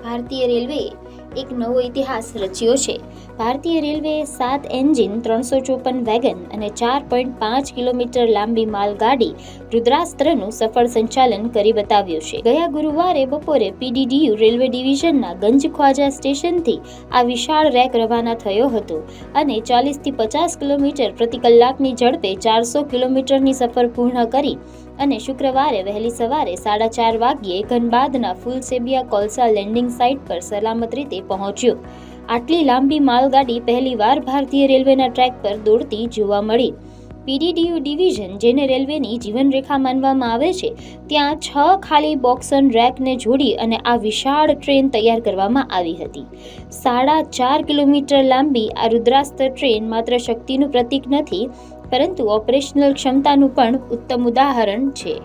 ભારતીય રેલવેએ એક નવો ઇતિહાસ રચ્યો છે. ભારતીય રેલવેએ 7 એન્જિન, 354 વેગન અને 4.5 કિલોમીટર લાંબી માલગાડી રુદ્રાસ્ત્રનું સફળ સંચાલન કરી બતાવ્યું છે. ગયા ગુરુવારે બપોરે પીડીડીયુ રેલવે ડિવિઝનના ગંજખ્વાજા સ્ટેશનથી આ વિશાળ રેક રવાના થયો હતો અને 40થી 50 કિલોમીટર પ્રતિ કલાકની ઝડપે 400 કિલોમીટરની સફર પૂર્ણ કરી અને શુક્રવારે વહેલી સવારે 4:30 વાગ્યે ધનબાદના ફુલસેબિયા કોલસા લેન્ડિંગ સાઇટ પર સલામત રીતે પહોંચ્યો. આટલી લાંબી માલગાડી પહેલીવાર ભારતીય રેલવેના ટ્રેક પર દોડતી જોવા મળી. પીડીડીયુ ડિવિઝન, જેને રેલવેની જીવનરેખા માનવામાં આવે છે, ત્યાં 6 ખાલી બોક્સન રેકને જોડી અને આ વિશાળ ટ્રેન તૈયાર કરવામાં આવી હતી. 4.5 કિલોમીટર લાંબી આ રુદ્રાસ્ત્ર ટ્રેન માત્ર શક્તિનું પ્રતીક નથી, પરંતુ ઓપરેશનલ ક્ષમતાનું પણ ઉત્તમ ઉદાહરણ છે.